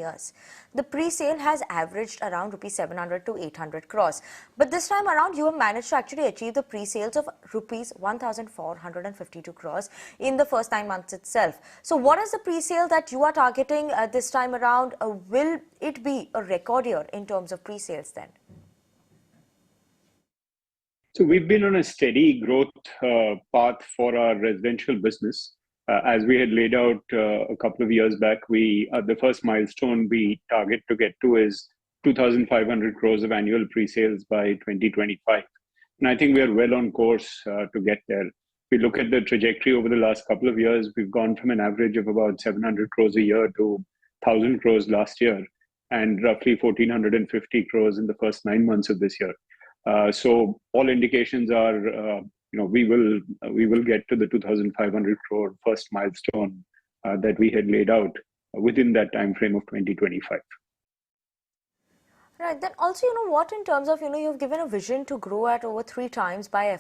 years. The pre-sale has averaged around rupees 700 to 800 crores. But this time around, you have managed to actually achieve the pre-sales of rupees 1,452 crores in the first 9 months itself. So what is the pre-sale that you are targeting this time around? Will it be a record year in terms of pre-sales then? So we've been on a steady growth path for our residential business. As we had laid out a couple of years back, the first milestone we target to get to is 2,500 crores of annual pre-sales by 2025. And I think we are well on course to get there. If we look at the trajectory over the last couple of years, we've gone from an average of about 700 crores a year to 1,000 crores last year, and roughly 1,450 crores in the first 9 months of this year. So all indications are, we will get to the 2,500 crore first milestone that we had laid out within that time frame of 2025. Right. Then also, what in terms of, you've given a vision to grow at over 3 times by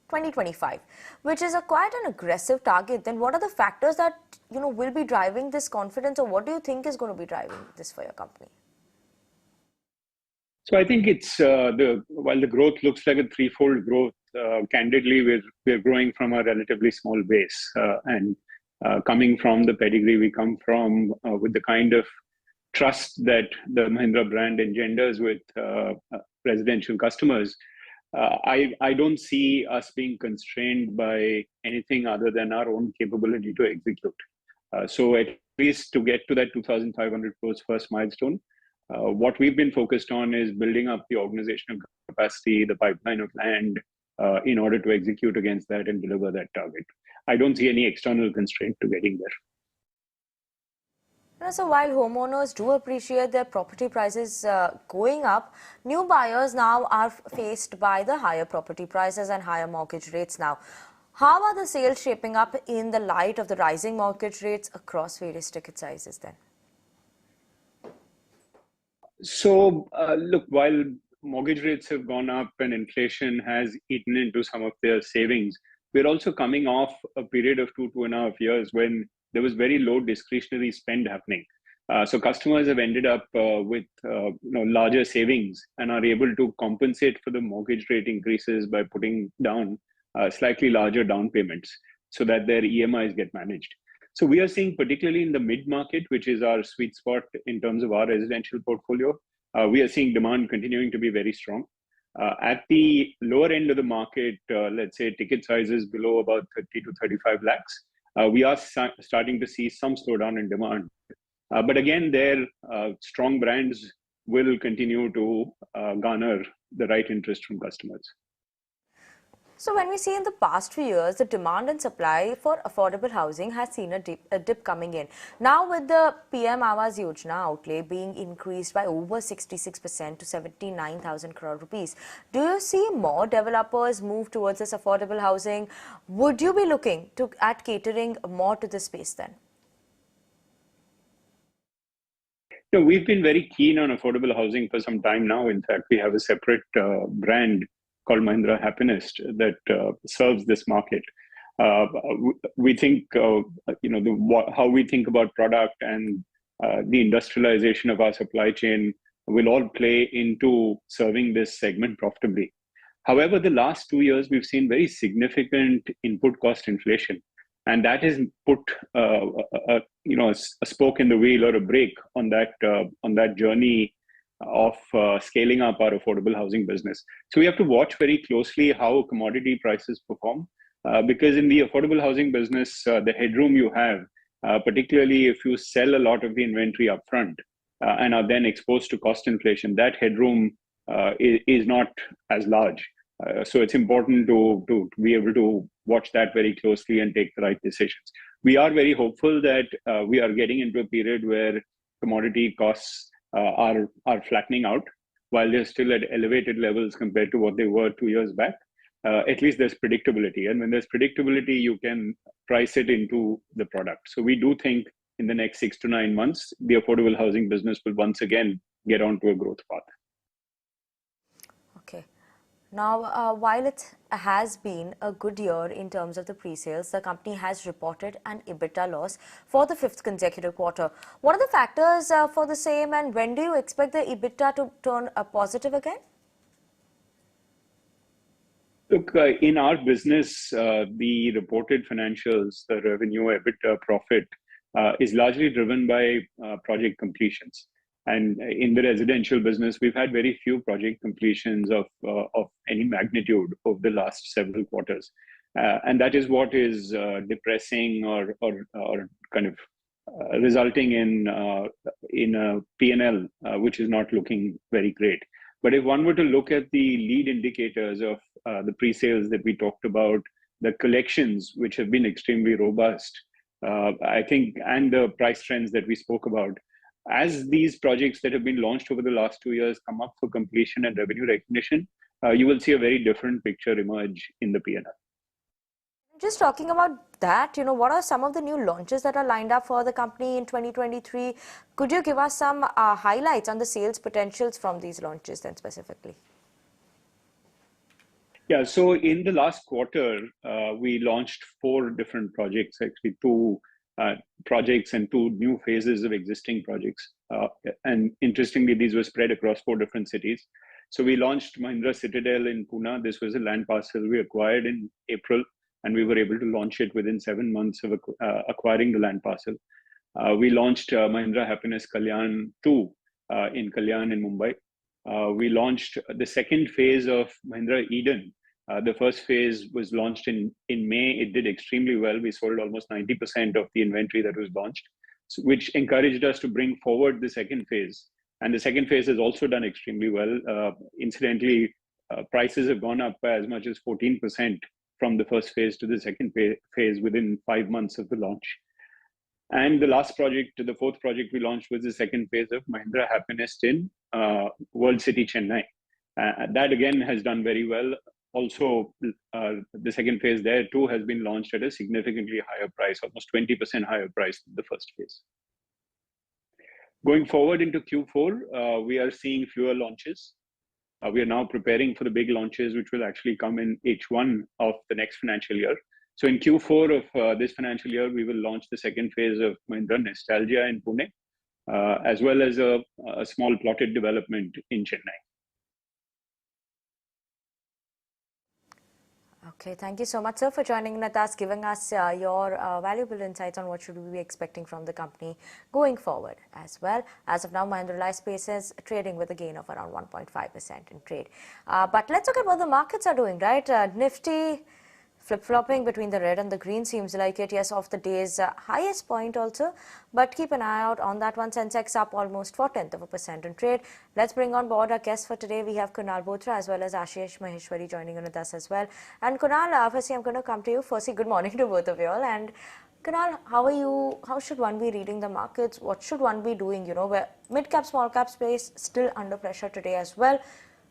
2025, which is quite an aggressive target. Then what are the factors that, will be driving this confidence, or what do you think is going to be driving this for your company? So I think it's while the growth looks like a threefold growth, candidly, we're growing from a relatively small base, and coming from the pedigree we come from, with the kind of trust that the Mahindra brand engenders with residential customers. I don't see us being constrained by anything other than our own capability to execute. So at least to get to that 2,500 crores first milestone, what we've been focused on is building up the organizational capacity, the pipeline of land, in order to execute against that and deliver that target. I don't see any external constraint to getting there. So while homeowners do appreciate their property prices going up, new buyers now are faced by the higher property prices and higher mortgage rates now. How are the sales shaping up in the light of the rising mortgage rates across various ticket sizes then? So, look, while mortgage rates have gone up and inflation has eaten into some of their savings, we're also coming off a period of 2.5 years when there was very low discretionary spend happening. So customers have ended up with larger savings and are able to compensate for the mortgage rate increases by putting down slightly larger down payments so that their EMIs get managed. So we are seeing, particularly in the mid-market, which is our sweet spot in terms of our residential portfolio, we are seeing demand continuing to be very strong. At the lower end of the market, let's say ticket sizes below about 30 to 35 lakhs, we are starting to see some slowdown in demand. But again, their strong brands will continue to garner the right interest from customers. So when we see in the past few years, the demand and supply for affordable housing has seen a dip coming in. Now with the PM Awas Yojana outlay being increased by over 66% to 79,000 crore rupees, do you see more developers move towards this affordable housing? Would you be looking at catering more to this space then? We've been very keen on affordable housing for some time now. In fact, we have a separate brand called Mahindra Happinest that serves this market. We think, how we think about product and the industrialization of our supply chain will all play into serving this segment profitably. However, the last 2 years, we've seen very significant input cost inflation. And that has put a spoke in the wheel or a brake on that journey of scaling up our affordable housing business. So we have to watch very closely how commodity prices perform, because in the affordable housing business, the headroom you have, particularly if you sell a lot of the inventory upfront and are then exposed to cost inflation, that headroom is not as large. So it's important to be able to watch that very closely and take the right decisions. We are very hopeful that we are getting into a period where commodity costs are flattening out, while they're still at elevated levels compared to what they were 2 years back. At least there's predictability. And when there's predictability, you can price it into the product. So we do think in the next 6 to 9 months, the affordable housing business will once again get onto a growth path. Okay. Now, while it has been a good year in terms of the pre-sales, the company has reported an EBITDA loss for the fifth consecutive quarter. What are the factors for the same, and when do you expect the EBITDA to turn positive again? Look, in our business, the reported financials, the revenue, EBITDA, profit, is largely driven by project completions. And in the residential business, we've had very few project completions of any magnitude over the last several quarters. And that is what is depressing or kind of resulting in a P&L which is not looking very great. But if one were to look at the lead indicators of the pre-sales that we talked about, the collections, which have been extremely robust, I think, and the price trends that we spoke about, as these projects that have been launched over the last 2 years come up for completion and revenue recognition, you will see a very different picture emerge in the P&L. Just talking about that, what are some of the new launches that are lined up for the company in 2023? Could you give us some highlights on the sales potentials from these launches then specifically? Yeah, so in the last quarter, we launched 4 different projects, actually 2 projects and 2 new phases of existing projects. And interestingly, these were spread across 4 different cities. So we launched Mahindra Citadel in Pune. This was a land parcel we acquired in April, and we were able to launch it within 7 months of acquiring the land parcel. We launched Mahindra Happinest Kalyan 2 in Kalyan in Mumbai. We launched the second phase of Mahindra Eden. The first phase was launched in May. It did extremely well. We sold almost 90% of the inventory that was launched, which encouraged us to bring forward the second phase. And the second phase has also done extremely well. Incidentally, prices have gone up by as much as 14% from the first phase to the second phase within 5 months of the launch. And the last project, the fourth project we launched, was the second phase of Mahindra Happinest in World City, Chennai. That again has done very well. Also, the second phase there too has been launched at a significantly higher price, almost 20% higher price than the first phase. Going forward into Q4, we are seeing fewer launches. We are now preparing for the big launches, which will actually come in H1 of the next financial year. So in Q4 of this financial year, we will launch the second phase of Mahindra Nestalgia in Pune, as well as a small plotted development in Chennai. Okay, thank you so much, sir, for joining us, giving us your valuable insights on what should we be expecting from the company going forward as well. As of now, Mahindra Lifespace is trading with a gain of around 1.5% in trade. But let's look at what the markets are doing, right? Nifty flip-flopping between the red and the green seems like it. Yes, off the day's highest point also. But keep an eye out on that one. Sensex up almost 0.4% in trade. Let's bring on board our guests for today. We have Kunal Bothra as well as Ashish Maheshwari joining with us as well. And Kunal, firstly, I'm going to come to you. Firstly, good morning to both of you all. And Kunal, how are you? How should one be reading the markets? What should one be doing? Where mid-cap, small-cap space still under pressure today as well.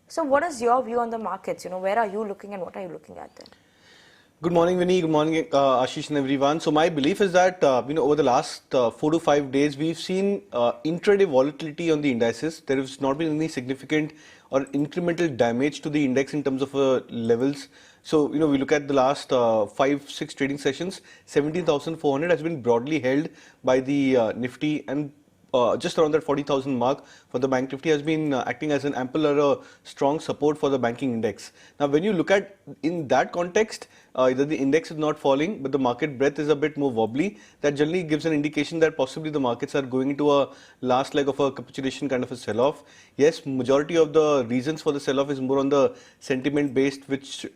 So what is your view on the markets? Where are you looking and what are you looking at then? Good morning, Vinny. Good morning, Ashish and everyone. So my belief is that, over the last 4 to 5 days, we've seen intraday volatility on the indices. There has not been any significant or incremental damage to the index in terms of levels. So, we look at the last 5-6 trading sessions, 17,400 has been broadly held by the Nifty, and just around that 40,000 mark for the Bank Nifty has been acting as an ample or a strong support for the banking index. Now, when you look at in that context, either the index is not falling, but the market breadth is a bit more wobbly. That generally gives an indication that possibly the markets are going into a last leg of a capitulation kind of a sell-off. Yes, majority of the reasons for the sell-off is more on the sentiment based, which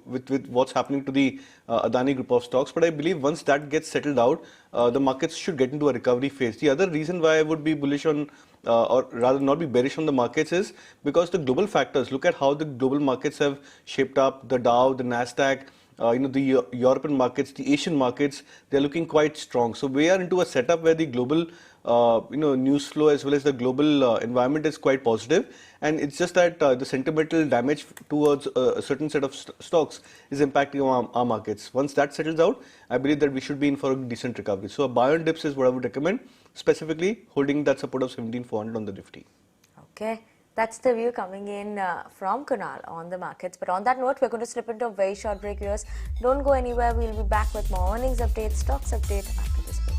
with what's happening to the Adani group of stocks. But I believe once that gets settled out, the markets should get into a recovery phase. The other reason why I would be bullish on or rather not be bearish on the markets is because the global factors, look at how the global markets have shaped up, the Dow, the Nasdaq, the European markets, the Asian markets, they're looking quite strong. So we are into a setup where the global, news flow as well as the global environment is quite positive. And it's just that the sentimental damage towards a certain set of stocks is impacting our markets. Once that settles out, I believe that we should be in for a decent recovery. So a buy on dips is what I would recommend, specifically holding that support of 17,400 on the Nifty. Okay. That's the view coming in from Kunal on the markets. But on that note, we're going to slip into a very short break, viewers. Don't go anywhere. We'll be back with more earnings updates, stocks update after this break.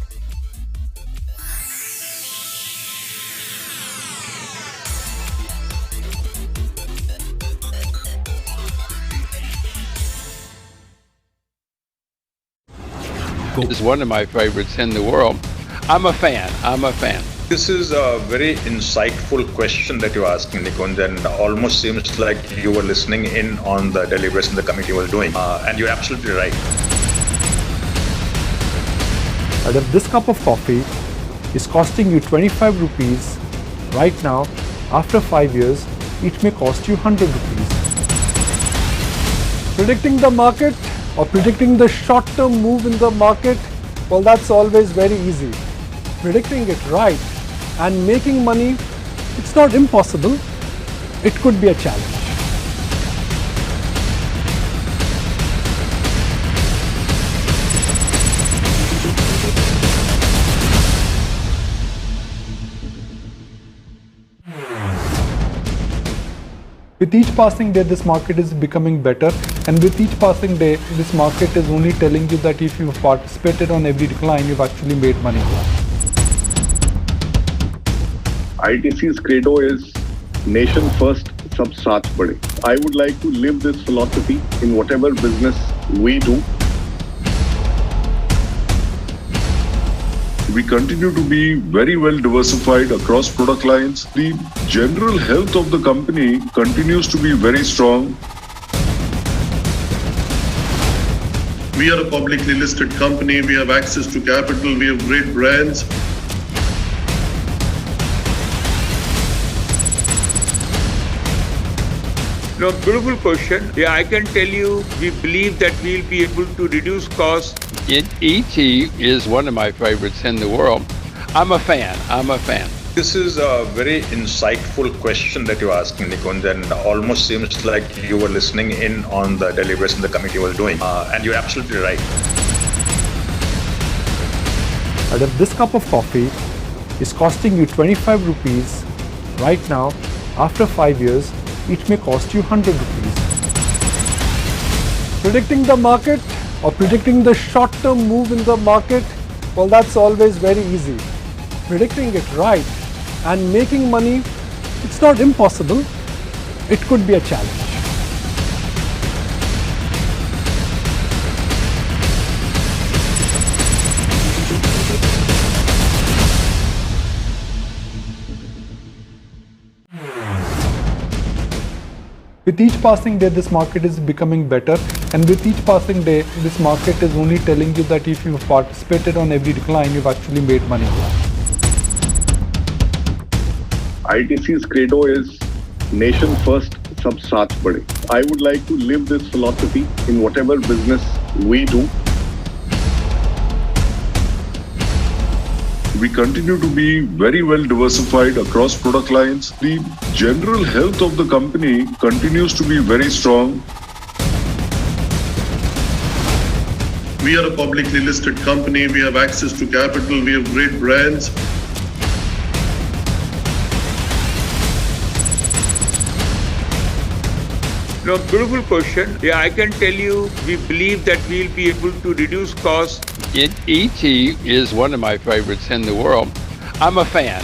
Is one of my favorites in the world. I'm a fan. This is a very insightful question that you're asking, Nikunj, and almost seems like you were listening in on the deliberation the committee was doing. And you're absolutely right. And if this cup of coffee is costing you 25 rupees right now, after 5 years, it may cost you 100 rupees. Predicting the market or predicting the short-term move in the market, well, that's always very easy. Predicting it right and making money, it's not impossible. It could be a challenge. With each passing day, this market is becoming better, and with each passing day, this market is only telling you that if you've participated on every decline, you've actually made money. ITC's credo is nation first, sab saath bade. I would like to live this philosophy in whatever business we do. We continue to be very well diversified across product lines. The general health of the company continues to be very strong. We are a publicly listed company. We have access to capital. We have great brands. No, beautiful question. Yeah, I can tell you, we believe that we'll be able to reduce costs. ET is one of my favorites in the world. I'm a fan. This is a very insightful question that you're asking, Nikunj, and almost seems like you were listening in on the deliberation the committee was doing. And you're absolutely right. And if this cup of coffee is costing you 25 rupees right now, after 5 years, it may cost you 100 rupees. Predicting the market or predicting the short-term move in the market, well, that's always very easy. Predicting it right and making money, it's not impossible. It could be a challenge. With each passing day, this market is becoming better, and with each passing day, this market is only telling you that if you've participated on every decline, you've actually made money. ITC's credo is nation first, sab saath bade. I would like to live this philosophy in whatever business we do. We continue to be very well diversified across product lines. The general health of the company continues to be very strong. We are a publicly listed company. We have access to capital. We have great brands. No, beautiful question. Yeah, I can tell you, we believe that we'll be able to reduce costs. ET is one of my favorites in the world. I'm a fan.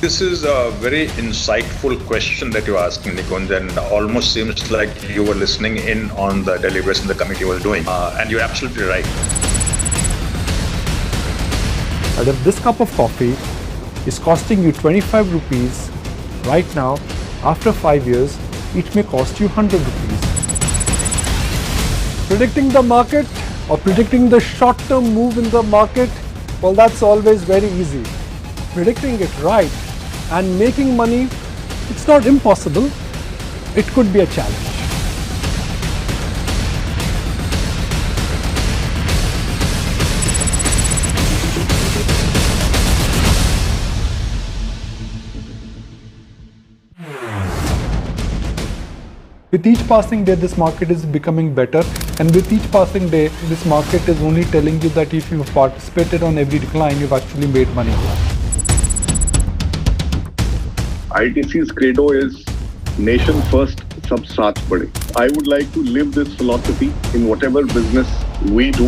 This is a very insightful question that you're asking, Nikunj, and almost seems like you were listening in on the deliberation the committee was doing. And you're absolutely right. And if this cup of coffee is costing you 25 rupees right now, after 5 years, it may cost you 100 rupees. Predicting the market or predicting the short-term move in the market, well, that's always very easy. Predicting it right and making money, it's not impossible. It could be a challenge. With each passing day, this market is becoming better, and with each passing day, this market is only telling you that if you've participated on every decline, you've actually made money. ITC's credo is nation first, sab saath bade. I would like to live this philosophy in whatever business we do.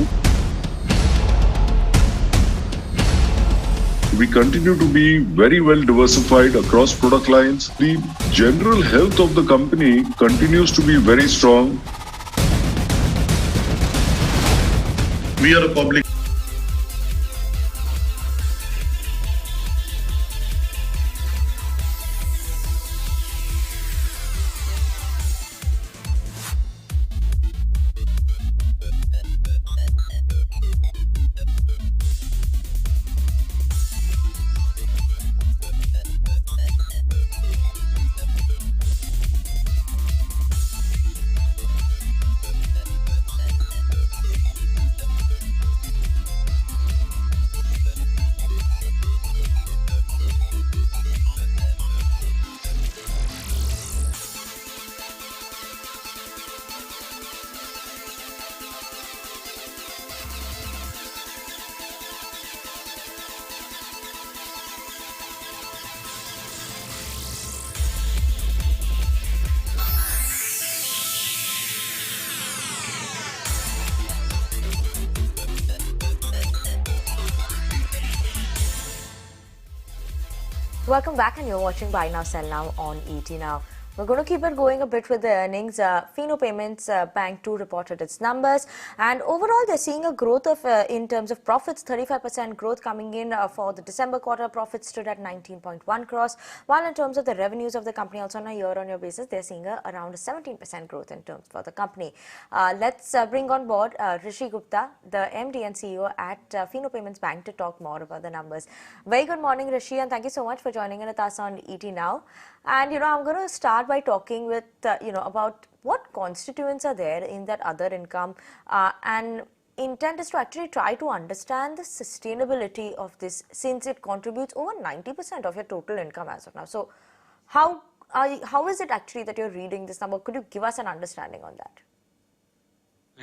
We continue to be very well diversified across product lines. The general health of the company continues to be very strong. We are a public. Welcome back, and you're watching Buy Now Sell Now on ET Now. We're going to keep it going a bit with the earnings. Fino Payments Bank 2 reported its numbers, and overall they're seeing a growth of, in terms of profits, 35% growth coming in for the December quarter. Profits stood at 19.1 crores, while in terms of the revenues of the company, also on a year-on-year basis, they're seeing around a 17% growth in terms for the company. Let's bring on board Rishi Gupta, the MD and CEO at Fino Payments Bank, to talk more about the numbers. Very good morning, Rishi, and thank you so much for joining with us on ET Now. And I'm going to start by talking with about what constituents are there in that other income, and intent is to actually try to understand the sustainability of this, since it contributes over 90% of your total income as of now. So how is it actually that you're reading this number? Could you give us an understanding on that?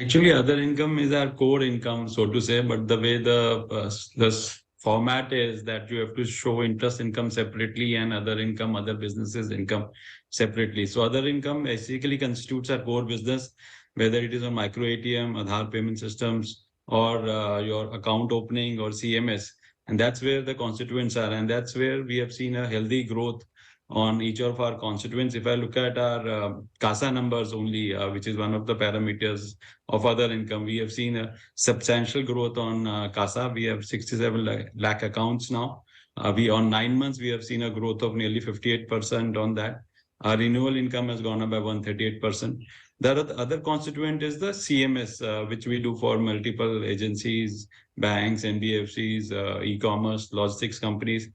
Actually, other income is our core income, so to say, but the way the format is that you have to show interest income separately and other income, other businesses income separately. So other income basically constitutes our core business, whether it is on micro ATM, Aadhaar payment systems, or your account opening or CMS. And that's where the constituents are. And that's where we have seen a healthy growth on each of our constituents. If I look at our CASA numbers only, which is one of the parameters of other income, we have seen a substantial growth on CASA. We have 67 lakh accounts now. On 9 months, we have seen a growth of nearly 58% on that. Our renewal income has gone up by 138%. The other constituent is the CMS, which we do for multiple agencies, banks, NBFCs, e-commerce, logistics companies.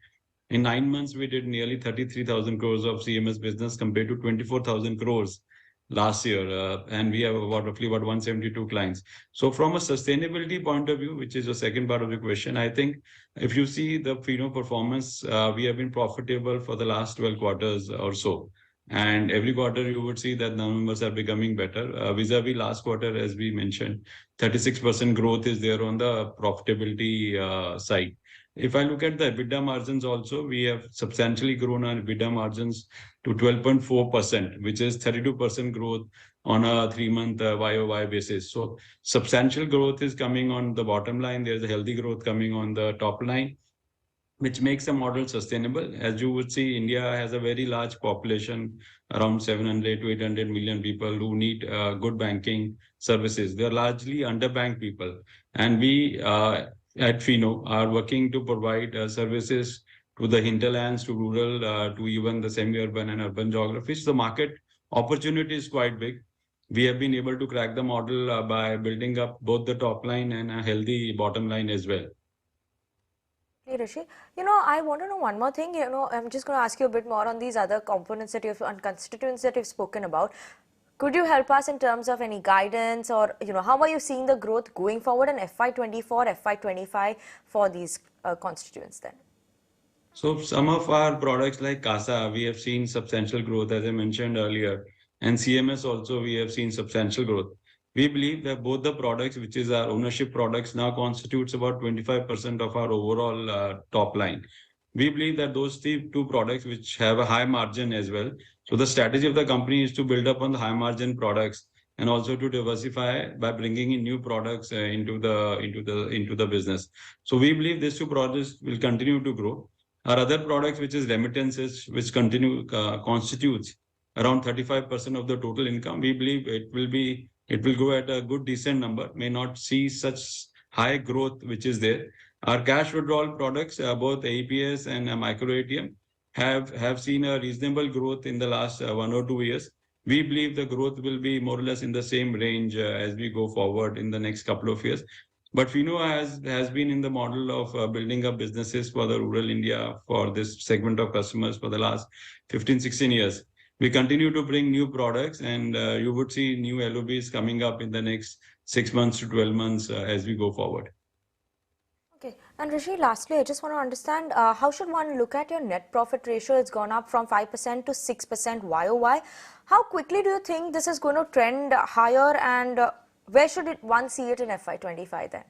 In 9 months, we did nearly 33,000 crores of CMS business compared to 24,000 crores last year. And we have roughly 172 clients. So from a sustainability point of view, which is the second part of the question, I think if you see the Fino performance, we have been profitable for the last 12 quarters or so. And every quarter you would see that the numbers are becoming better. Vis-a-vis last quarter, as we mentioned, 36% growth is there on the profitability side. If I look at the EBITDA margins also, we have substantially grown our EBITDA margins to 12.4%, which is 32% growth on a 3-month YOY basis. So substantial growth is coming on the bottom line. There's a healthy growth coming on the top line, which makes the model sustainable. As you would see, India has a very large population, around 700 to 800 million people who need good banking services. They're largely underbanked people. And we at Fino are working to provide services to the hinterlands, to rural, to even the semi-urban and urban geographies. The market opportunity is quite big. We have been able to crack the model by building up both the top line and a healthy bottom line as well. Hey Rishi, I want to know one more thing. I'm just going to ask you a bit more on these other components that and constituents that you've spoken about. Could you help us in terms of any guidance, or how are you seeing the growth going forward in FY24, FY25 for these constituents then? So some of our products like CASA, we have seen substantial growth, as I mentioned earlier, and CMS also we have seen substantial growth. We believe that both the products, which is our ownership products, now constitutes about 25% of our overall top line. We believe that those two products which have a high margin as well. So the strategy of the company is to build up on the high margin products and also to diversify by bringing in new products into the business. So we believe these two products will continue to grow. Our other products, which is remittances, which constitutes around 35% of the total income, we believe it will go at a good decent number, may not see such high growth which is there. Our cash withdrawal products, both APS and micro ATM, have seen a reasonable growth in the last 1 or 2 years. We believe the growth will be more or less in the same range as we go forward in the next couple of years. But Fino has been in the model of building up businesses for the rural India for this segment of customers for the last 15, 16 years. We continue to bring new products, and you would see new LOBs coming up in the next 6 months to 12 months as we go forward. Okay. And Rishi, lastly, I just want to understand, how should one look at your net profit ratio? It's gone up from 5% to 6% YOY. How quickly do you think this is going to trend higher, and where should one see it in FY25 then?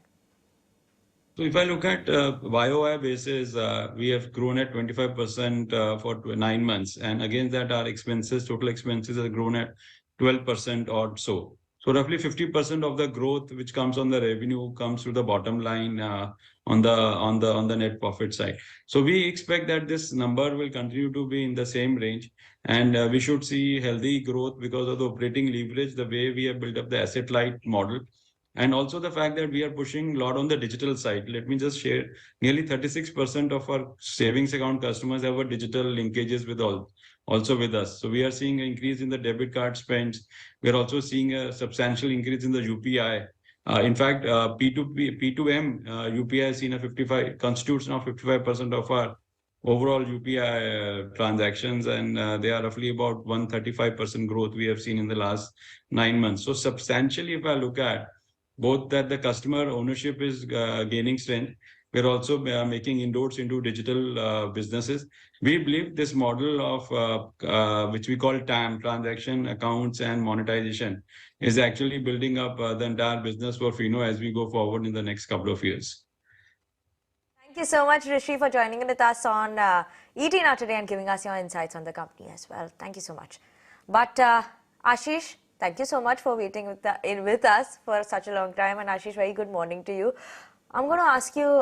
So if I look at YOY basis, we have grown at 25% for 9 months. And against that, our total expenses have grown at 12% or so. So roughly 50% of the growth which comes on the revenue comes through the bottom line on the net profit side. So we expect that this number will continue to be in the same range, and we should see healthy growth because of the operating leverage, the way we have built up the asset light model, and also the fact that we are pushing a lot on the digital side. Let me just share, nearly 36% of our savings account customers have a digital linkages also with us. So we are seeing an increase in the debit card spends. We are also seeing a substantial increase in the UPI. In fact, P2M UPI has seen constitutes now 55% of our overall UPI transactions, and they are roughly about 135% growth we have seen in the last 9 months. So substantially, if I look at both that the customer ownership is gaining strength, we're also making inroads into digital businesses. We believe this model of which we call TAM, transaction, accounts, and monetization, is actually building up the entire business for Fino as we go forward in the next couple of years. Thank you so much, Rishi, for joining in with us on ET Now today and giving us your insights on the company as well. Thank you so much. But Ashish, thank you so much for waiting with us for such a long time. And Ashish, very good morning to you. I'm going to ask you,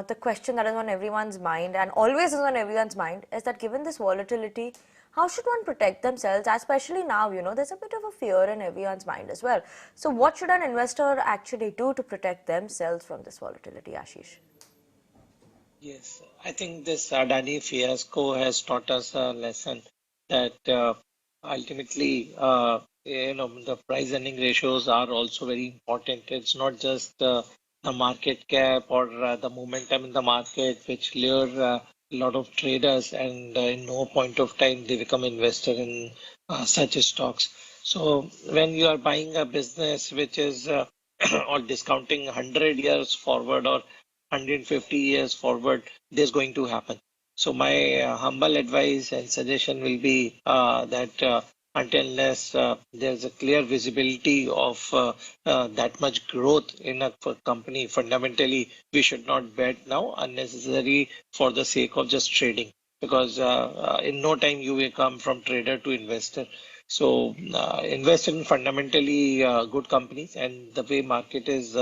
the question that is on everyone's mind and always is on everyone's mind is that given this volatility, how should one protect themselves? Especially now, there's a bit of a fear in everyone's mind as well. So what should an investor actually do to protect themselves from this volatility, Ashish? Yes, I think this Adani fiasco has taught us a lesson that ultimately, the price earning ratios are also very important. It's not just the market cap or the momentum in the market which lure a lot of traders, and in no point of time they become investor in such stocks. So when you are buying a business which is or discounting 100 years forward or 150 years forward, this is going to happen. So my humble advice and suggestion will be that until unless there's a clear visibility of that much growth in a company, fundamentally, we should not bet now unnecessary for the sake of just trading, because in no time you will come from trader to investor. So invest in fundamentally good companies, and the way market is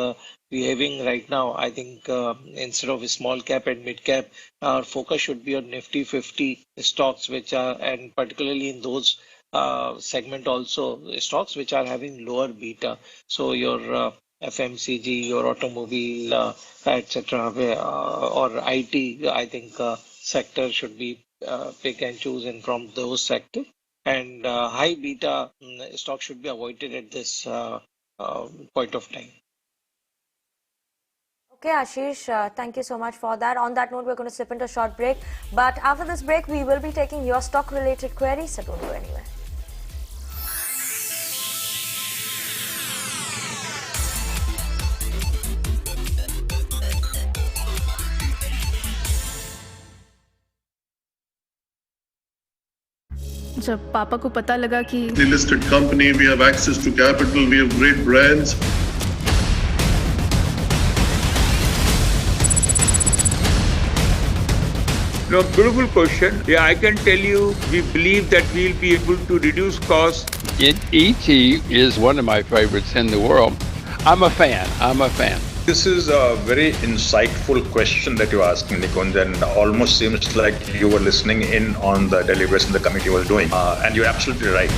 behaving right now, I think instead of small cap and mid cap, our focus should be on Nifty 50 stocks, which are, and particularly in those segment also stocks which are having lower beta. So your FMCG, your automobile, etc., or IT, I think sector should be pick and choose in from those sectors. And high beta stock should be avoided at this point of time. Okay, Ashish, thank you so much for that. On that note, we're going to slip into a short break. But after this break, we will be taking your stock-related queries, so don't go anywhere. जब पापा को पता लगा कि listed company, we have access to capital, we have great brands. No, beautiful question. Yeah, I can tell you, we believe that we'll be able to reduce costs. ET is one of my favorites in the world. I'm a fan. This is a very insightful question that you're asking, Nikunj, and almost seems like you were listening in on the deliberation the committee was doing. And you're absolutely right.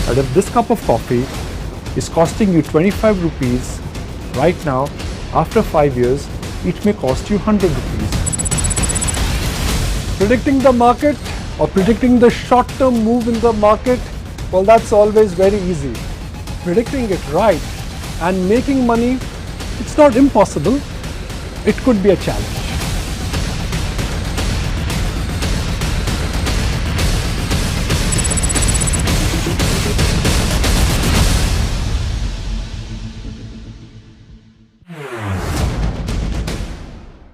And if this cup of coffee is costing you 25 rupees right now, after 5 years, it may cost you 100 rupees. Predicting the market or predicting the short-term move in the market, well, that's always very easy. Predicting it right and making money, it's not impossible. It could be a challenge.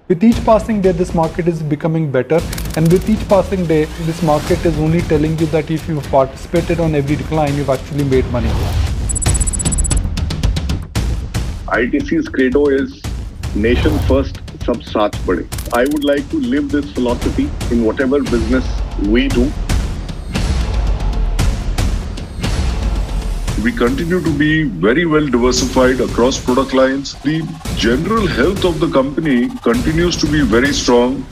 With each passing day, this market is becoming better, and with each passing day, this market is only telling you that if you've participated on every decline, you've actually made money. ITC's credo is nation first, sab saath bade. I would like to live this philosophy in whatever business we do. We continue to be very well diversified across product lines. The general health of the company continues to be very strong.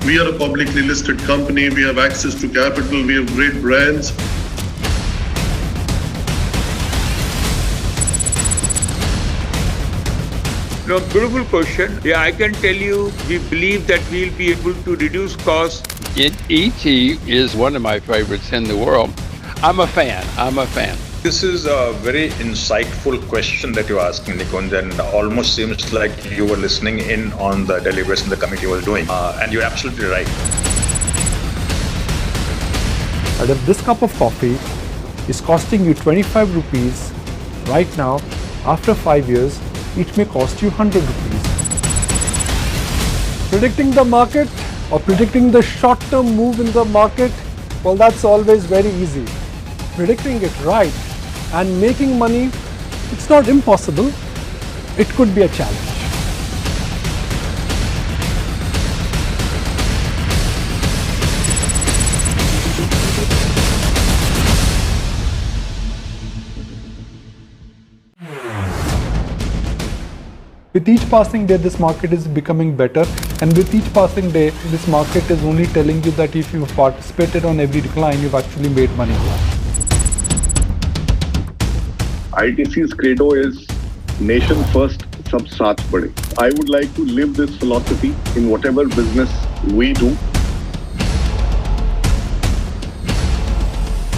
We are a publicly listed company. We have access to capital. We have great brands. No, beautiful question. Yeah, I can tell you, we believe that we'll be able to reduce costs. ET is one of my favorites in the world. I'm a fan. This is a very insightful question that you're asking, Nikunj, and almost seems like you were listening in on the deliberation the committee was doing. And you're absolutely right. And if this cup of coffee is costing you 25 rupees right now, after 5 years, it may cost you 100 rupees. Predicting the market or predicting the short-term move in the market, well, that's always very easy. Predicting it right and making money, it's not impossible. It could be a challenge. With each passing day, this market is becoming better, and with each passing day, this market is only telling you that if you've participated on every decline, you've actually made money. ITC's credo is nation first, sab saath bade. I would like to live this philosophy in whatever business we do.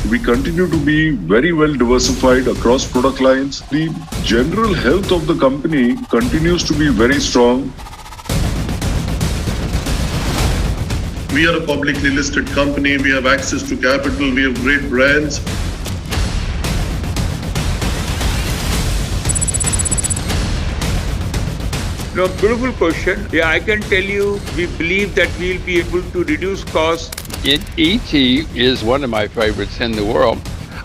We continue to be very well diversified across product lines. The general health of the company continues to be very strong. We are a publicly listed company. We have access to capital. We have great brands. No, beautiful question. Yeah, I can tell you, we believe that we'll be able to reduce costs. ET is one of my favorites in the world.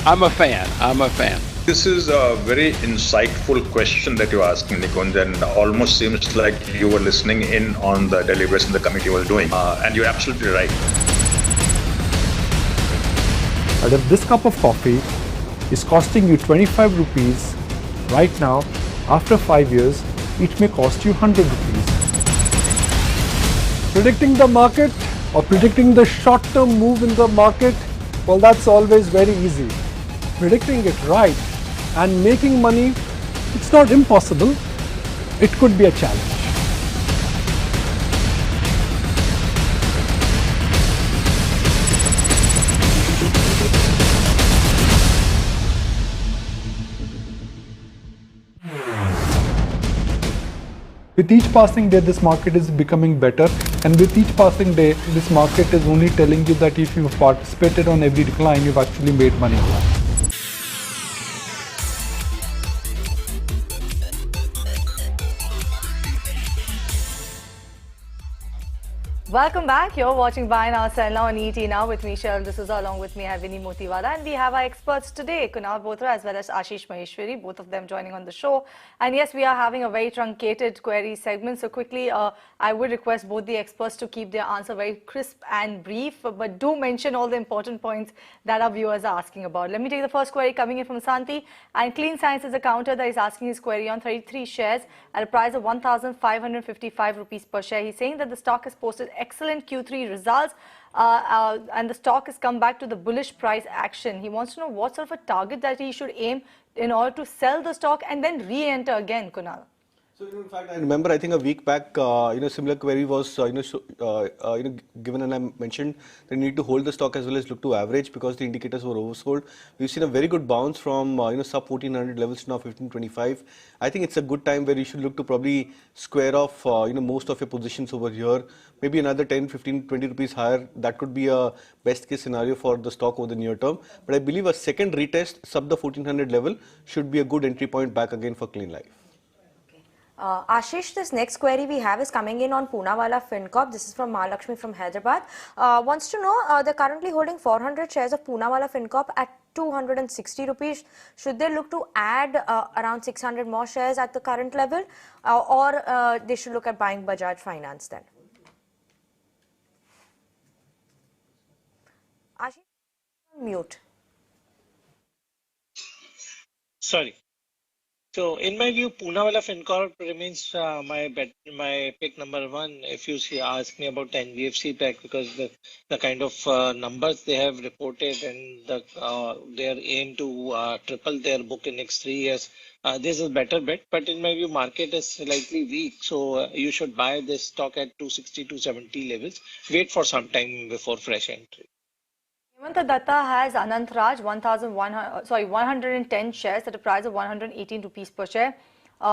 I'm a fan. This is a very insightful question that you're asking, Nikunj, and almost seems like you were listening in on the deliberation the committee was doing. And you're absolutely right. And if this cup of coffee is costing you 25 rupees right now, after 5 years, it may cost you 100 rupees. Predicting the market or predicting the short-term move in the market, well, that's always very easy. Predicting it right and making money, it's not impossible. It could be a challenge. With each passing day, this market is becoming better, and with each passing day, this market is only telling you that if you've participated on every decline, you've actually made money. Welcome back. You're watching Buy Now, Sell Now on ET Now with me, Sharon D'Souza. Along with me, I have Vinny Motiwala. And we have our experts today, Kunal Bothra as well as Ashish Maheshwari, both of them joining on the show. And yes, we are having a very truncated query segment. So quickly, I would request both the experts to keep their answer very crisp and brief. But do mention all the important points that our viewers are asking about. Let me take the first query coming in from Santi. And Clean Science is a counter that is asking his query on 33 shares at a price of 1,555 rupees per share. He's saying that the stock has posted excellent Q3 results and the stock has come back to the bullish price action. He wants to know what sort of a target that he should aim in order to sell the stock and then re-enter again, Kunal. So, in fact, I remember, I think a week back, similar query was, given, and I mentioned that you need to hold the stock as well as look to average because the indicators were oversold. We've seen a very good bounce from, sub 1400 levels to now 1525. I think it's a good time where you should look to probably square off, most of your positions over here. Maybe another 10, 15, 20 rupees higher. That could be a best case scenario for the stock over the near term. But I believe a second retest sub the 1400 level should be a good entry point back again for Clean Life. Ashish, this next query we have is coming in on Poonawalla Fincorp. This is from Mahalakshmi from Hyderabad. Wants to know, they're currently holding 400 shares of Poonawalla Fincorp at 260 rupees. Should they look to add around 600 more shares at the current level or they should look at buying Bajaj Finance then? Ashish, mute. Sorry. So, in my view, Poonawalla Fincorp remains my pick number one. If you ask me about NBFC pack, because the kind of numbers they have reported and their aim to triple their book in next 3 years, this is a better bet. But in my view, market is slightly weak, so you should buy this stock at 260 to 70 levels. Wait for some time before fresh entry. Hemanta Datta has Anant Raj 110 shares at a price of 118 rupees per share.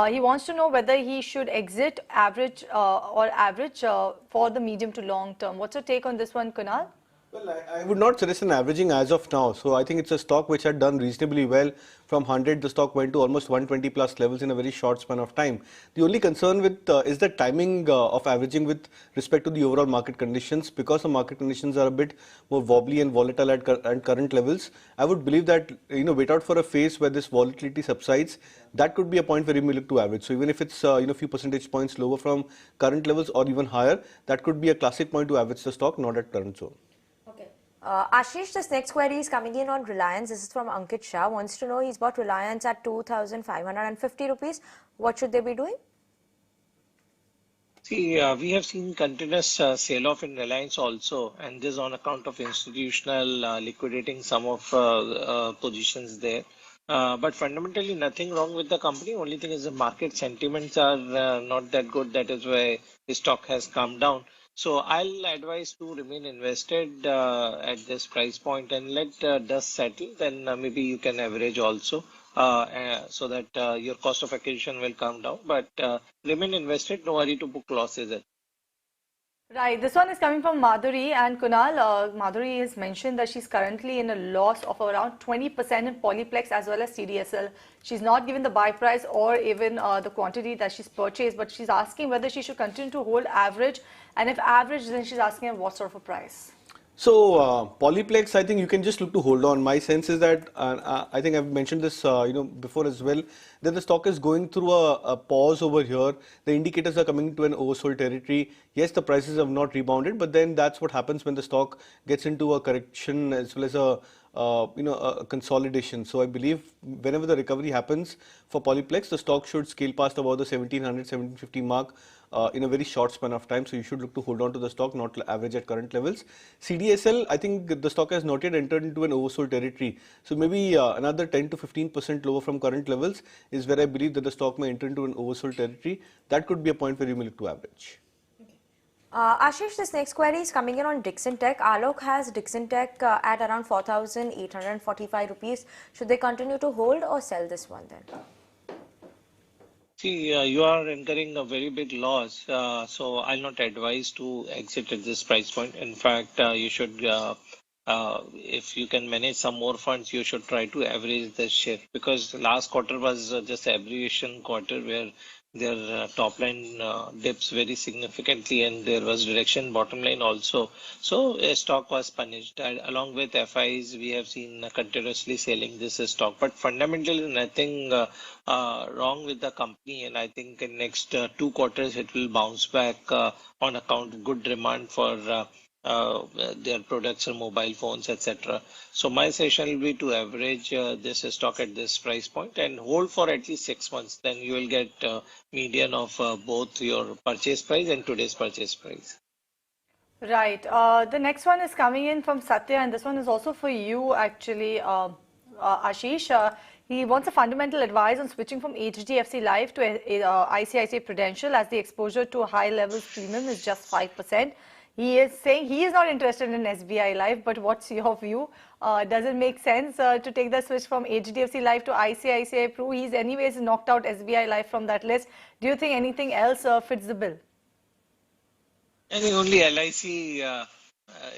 He wants to know whether he should exit average for the medium to long term. What's your take on this one, Kunal? Well, I would not suggest an averaging as of now. So I think it's a stock which had done reasonably well. From 100, the stock went to almost 120 plus levels in a very short span of time. The only concern with is the timing of averaging with respect to the overall market conditions. Because the market conditions are a bit more wobbly and volatile at current levels, I would believe that, wait out for a phase where this volatility subsides. That could be a point where you may look to average. So even if it's, a few percentage points lower from current levels or even higher, that could be a classic point to average the stock, not at current zone. Ashish, this next query is coming in on Reliance. This is from Ankit Shah. Wants to know he's bought Reliance at 2,550 rupees. What should they be doing? See, we have seen continuous sell-off in Reliance also, and this on account of institutional liquidating some of positions there. But fundamentally, nothing wrong with the company. Only thing is the market sentiments are not that good. That is why the stock has come down. So I'll advise to remain invested at this price point and let dust settle. Then maybe you can average also so that your cost of acquisition will come down. But remain invested. No hurry to book losses. Right. This one is coming from Madhuri and Kunal. Madhuri has mentioned that she's currently in a loss of around 20% in Polyplex as well as CDSL. She's not given the buy price or even the quantity that she's purchased, but she's asking whether she should continue to hold average. And if average, then she's asking what sort of a price. So Polyplex, I think you can just look to hold on. My sense is that I think I've mentioned this before as well, that the stock is going through a pause over here. The indicators are coming to an oversold territory. Yes, the prices have not rebounded, but then that's what happens when the stock gets into a correction as well as a consolidation. So I believe whenever the recovery happens for Polyplex, the stock should scale past about the 1700, 1750 mark in a very short span of time. So you should look to hold on to the stock, not average at current levels. CDSL, I think the stock has not yet entered into an oversold territory. So maybe another 10 to 15% lower from current levels is where I believe that the stock may enter into an oversold territory. That could be a point where you may look to average. Ashish, this next query is coming in on Dixon Tech. Alok has Dixon Tech at around 4,845 rupees. Should they continue to hold or sell this one then? See, you are incurring a very big loss, so I'll not advise to exit at this price point. In fact, you should, if you can manage some more funds, you should try to average the share, because last quarter was just an aberration quarter where their top line dips very significantly, and there was direction bottom line also. So stock was punished. Along with FIs, we have seen continuously selling this stock. But fundamentally, nothing wrong with the company, and I think in next 2 quarters it will bounce back on account of good demand for their products or mobile phones, etc. So my suggestion will be to average this stock at this price point and hold for at least 6 months. Then you will get median of both your purchase price and today's purchase price. Right. The next one is coming in from Satya, and this one is also for you actually, Ashish. He wants a fundamental advice on switching from HDFC Life to ICICI Prudential, as the exposure to a high levels premium is just 5%. He is saying he is not interested in SBI Life, but what's your view? Does it make sense to take the switch from HDFC Life to ICICI Pru? He's anyways knocked out SBI Life from that list. Do you think anything else fits the bill? I think only LIC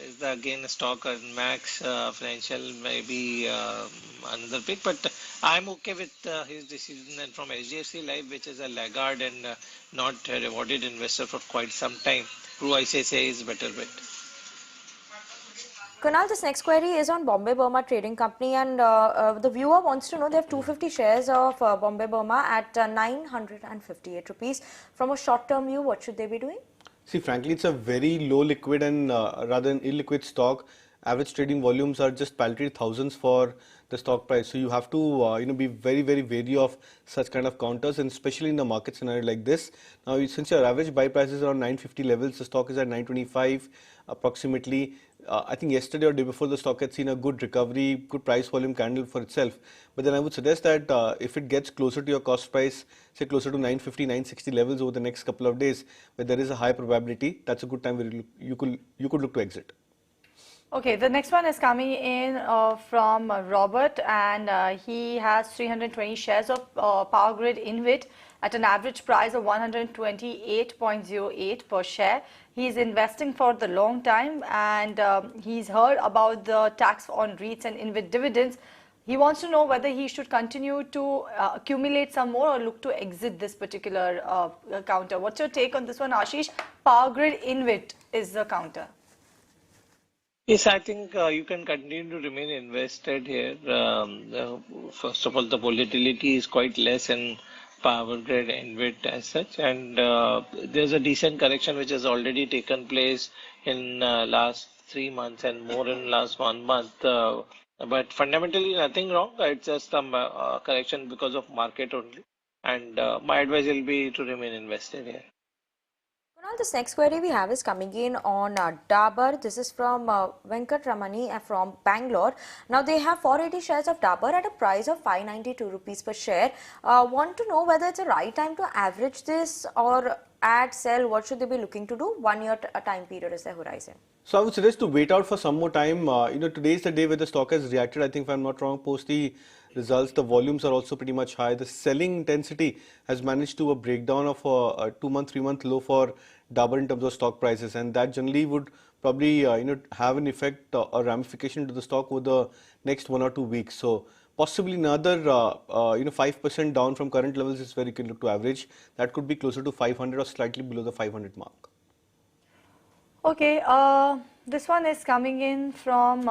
is the again stock, and Max Financial maybe another pick, but I'm okay with his decision. And from HDFC Life, which is a laggard and not a rewarded investor for quite some time, Pru ICICI is better bet. Kunal, this next query is on Bombay Burma Trading Company, and the viewer wants to know they have 250 shares of Bombay Burma at 958 rupees. From a short-term view, what should they be doing? See, frankly, it's a very low liquid and rather an illiquid stock. Average trading volumes are just paltry thousands for the stock price. So you have to be very, very wary of such kind of counters, and especially in a market scenario like this. Now, since your average buy price is around 950 levels, the stock is at 925 approximately. I think yesterday or day before, the stock had seen a good recovery, good price volume candle for itself. But then I would suggest that if it gets closer to your cost price, say closer to 950, 960 levels over the next couple of days, where there is a high probability, that's a good time where you could look to exit. Okay, the next one is coming in from Robert, and he has 320 shares of Power Grid InvIT at an average price of 128.08 per share. He's investing for the long time, and he's heard about the tax on REITs and InvIT dividends. He wants to know whether he should continue to accumulate some more or look to exit this particular counter. What's your take on this one, Ashish? Power Grid InvIT is the counter. Yes, I think you can continue to remain invested here. First of all, the volatility is quite less in Power Grid InvIT as such, and there's a decent correction which has already taken place in last 3 months and more in last 1 month. But fundamentally, nothing wrong. It's just a correction because of market only, and my advice will be to remain invested here. Kunal, this next query we have is coming in on Dabur. This is from Venkat Ramani from Bangalore. Now they have 480 shares of Dabur at a price of 592 rupees per share. Want to know whether it's the right time to average this or add, sell. What should they be looking to do? 1 year time period is their horizon. So I would suggest to wait out for some more time. Today is the day where the stock has reacted. I think, if I'm not wrong, post the results, the volumes are also pretty much high. The selling intensity has managed to a breakdown of a 2-month, 3-month low for Dabur in terms of stock prices, and that generally would probably have an effect or ramification to the stock over the next 1 or 2 weeks. So possibly another 5% down from current levels is where you can look to average. That could be closer to 500 or slightly below the 500 mark. Okay, this one is coming in from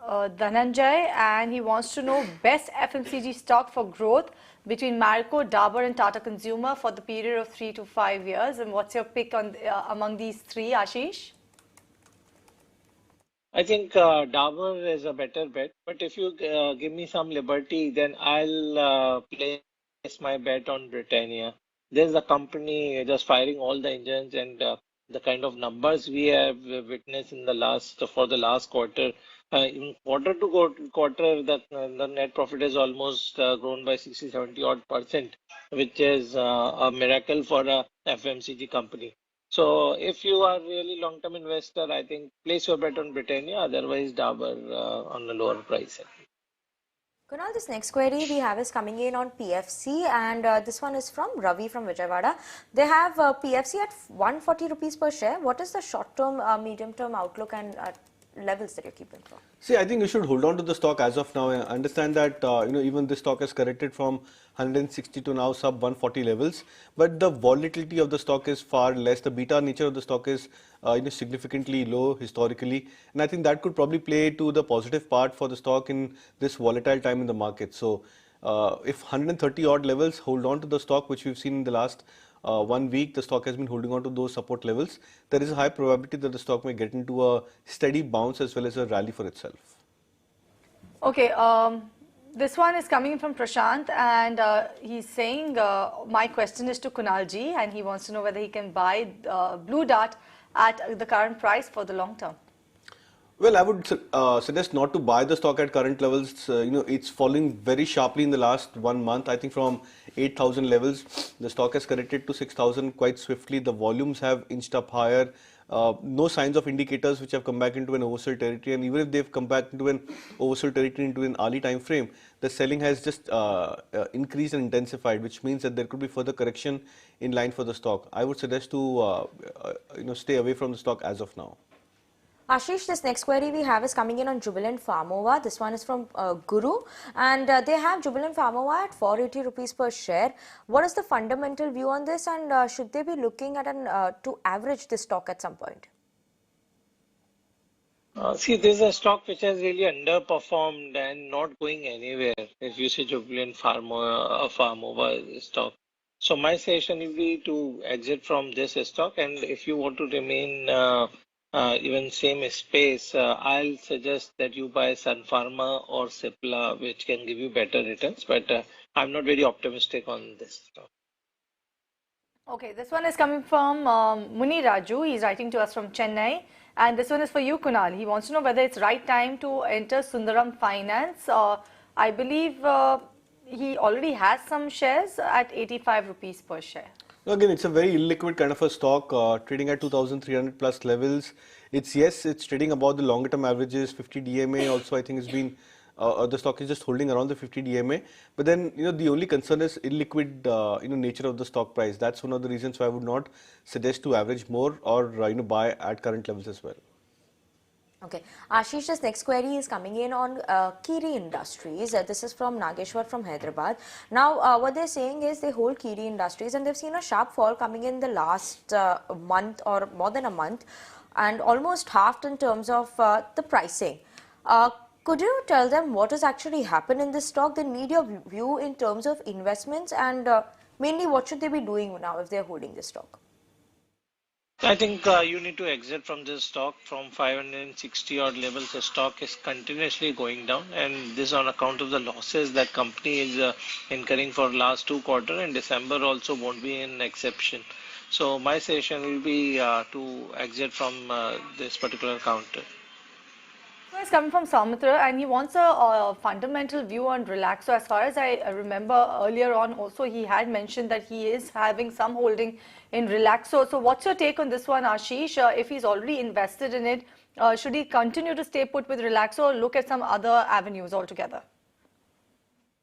Dhananjay, and he wants to know best FMCG stock for growth between Marico, Dabur and Tata Consumer for the period of 3 to 5 years. And what's your pick on among these three, Ashish? I think Dabur is a better bet, but if you give me some liberty, then I'll place my bet on Britannia. There's a company just firing all the engines, and the kind of numbers we have witnessed in the last quarter, in quarter to quarter, the net profit has almost grown by 60-70 odd%, which is a miracle for a FMCG company. So if you are really long-term investor, I think place your bet on Britannia, otherwise Dabur on a lower price. Kunal, this next query we have is coming in on PFC, and this one is from Ravi from Vijayawada. They have PFC at 140 rupees per share. What is the short-term, medium-term outlook, and levels that you're keeping for? See, I think you should hold on to the stock as of now. I understand that even this stock has corrected from 160 to now sub 140 levels, but the volatility of the stock is far less. The beta nature of the stock is significantly low historically, and I think that could probably play to the positive part for the stock in this volatile time in the market. So, if 130 odd levels, hold on to the stock, which we've seen in the last 1 week, the stock has been holding on to those support levels. There is a high probability that the stock may get into a steady bounce as well as a rally for itself. Okay, this one is coming from Prashant, and he's saying, my question is to Kunalji, and he wants to know whether he can buy Blue Dart at the current price for the long term. Well, I would suggest not to buy the stock at current levels. It's falling very sharply in the last 1 month. I think from 8,000 levels, the stock has corrected to 6,000 quite swiftly. The volumes have inched up higher. No signs of indicators which have come back into an oversold territory. And even if they've come back into an oversold territory into an early time frame, the selling has just increased and intensified, which means that there could be further correction in line for the stock. I would suggest to stay away from the stock as of now. Ashish, this next query we have is coming in on Jubilant Pharmova. This one is from Guru, and they have Jubilant Pharmova at 480 rupees per share. What is the fundamental view on this, and should they be looking at to average this stock at some point? See, this is a stock which has really underperformed and not going anywhere. If you say Jubilant Pharmova stock. So my suggestion will be to exit from this stock, and if you want to remain even same space, I'll suggest that you buy Sun Pharma or Cipla, which can give you better returns. But I'm not very optimistic on this stock. Okay, this one is coming from Muni Raju. He's writing to us from Chennai. And this one is for you, Kunal. He wants to know whether it's right time to enter Sundaram Finance. I believe he already has some shares at 85 rupees per share. Again, it's a very illiquid kind of a stock, trading at 2,300 plus levels. It's trading above the longer term averages. 50 DMA also, I think, has been the stock is just holding around the 50 DMA. But then, the only concern is illiquid, nature of the stock price. That's one of the reasons why I would not suggest to average more or buy at current levels as well. Okay, Ashish, this next query is coming in on Kiri Industries. This is from Nageshwar from Hyderabad. Now, what they're saying is they hold Kiri Industries and they've seen a sharp fall coming in the last month or more than a month, and almost halved in terms of the pricing. Could you tell them what has actually happened in this stock? They need your view in terms of investments, and mainly what should they be doing now if they're holding this stock? I think you need to exit from this stock from 560 odd levels. The stock is continuously going down, and this on account of the losses that company is incurring for last 2 quarters, and December also won't be an exception. So my suggestion will be to exit from this particular counter. It's coming from Saumitra, and he wants a fundamental view on Relaxo. As far as I remember earlier on, also he had mentioned that he is having some holding in Relaxo. So what's your take on this one, Ashish? If he's already invested in it, should he continue to stay put with Relaxo or look at some other avenues altogether?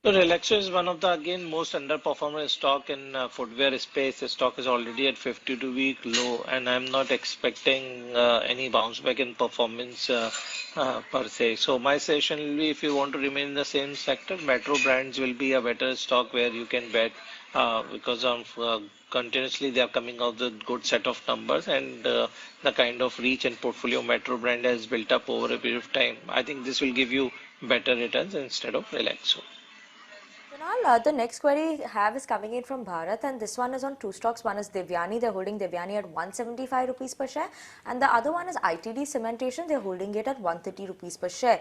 So Relaxo is one of the, again, most underperforming stock in footwear space. The stock is already at 52-week low, and I'm not expecting any bounce back in performance per se. So my suggestion will be, if you want to remain in the same sector, Metro Brands will be a better stock where you can bet because of continuously they are coming out with a good set of numbers, and the kind of reach and portfolio Metro Brand has built up over a period of time. I think this will give you better returns instead of Relaxo. The next query I have is coming in from Bharat, and this one is on 2 stocks. One is Devyani. They're holding Devyani at 175 rupees per share, and the other one is ITD Cementation. They're holding it at 130 rupees per share.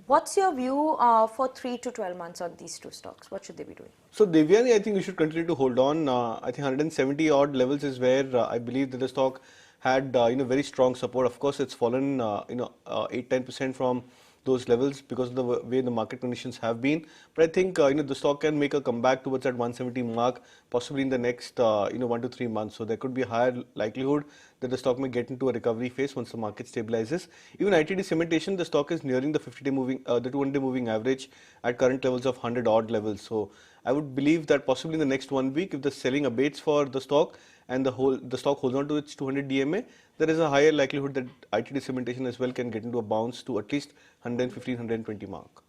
What's your view for 3 to 12 months on these 2 stocks? What should they be doing? So Devyani, I think you should continue to hold on. I think 170 odd levels is where I believe that the stock had very strong support. Of course, it's fallen 8-10% from those levels because of the way the market conditions have been. But I think the stock can make a comeback towards that 170 mark, possibly in the next 1 to 3 months. So there could be a higher likelihood that the stock may get into a recovery phase once the market stabilizes. Even ITD Cementation, the stock is nearing the 50-day moving, the 200-day moving average at current levels of 100 odd levels. So I would believe that possibly in the next 1 week, if the selling abates for the stock and the stock holds on to its 200 DMA, there is a higher likelihood that ITD cementation as well can get into a bounce to at least 115, 120 mark.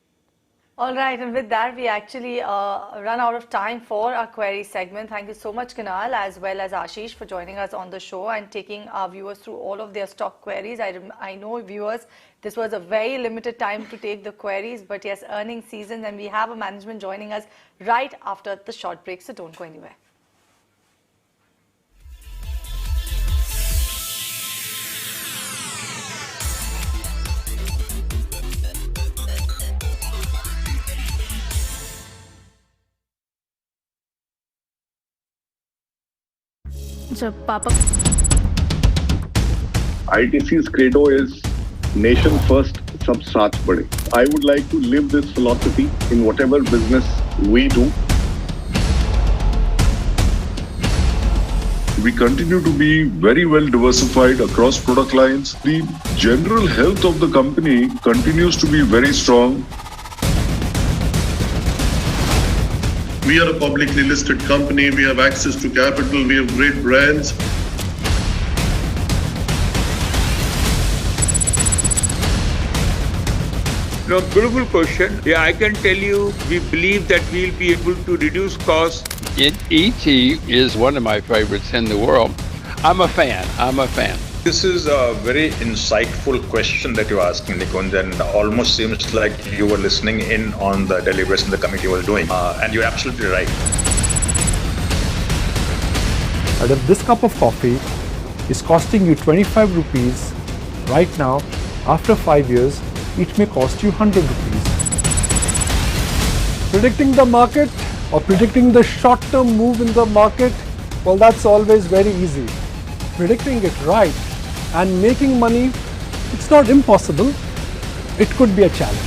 All right, and with that, we actually run out of time for our query segment. Thank you so much, Kunal, as well as Ashish, for joining us on the show and taking our viewers through all of their stock queries. I know, viewers, this was a very limited time to take the queries, but yes, earnings season, and we have a management joining us right after the short break, so don't go anywhere. जब पापा ITC's credo is nation first, sab saath bade. I would like to live this philosophy in whatever business we do. We continue to be very well diversified across product lines. The general health of the company continues to be very strong. We are a publicly listed company. We have access to capital. We have great brands. No, beautiful question. Yeah, I can tell you, we believe that we'll be able to reduce costs. ET is one of my favorites in the world. I'm a fan. This is a very insightful question that you're asking, Nikunj, and almost seems like you were listening in on the deliberation the committee was doing. And you're absolutely right. But if this cup of coffee is costing you 25 rupees right now, after 5 years, it may cost you 100 rupees. Predicting the market or predicting the short-term move in the market, well, that's always very easy. Predicting it right and making money, it's not impossible. It could be a challenge.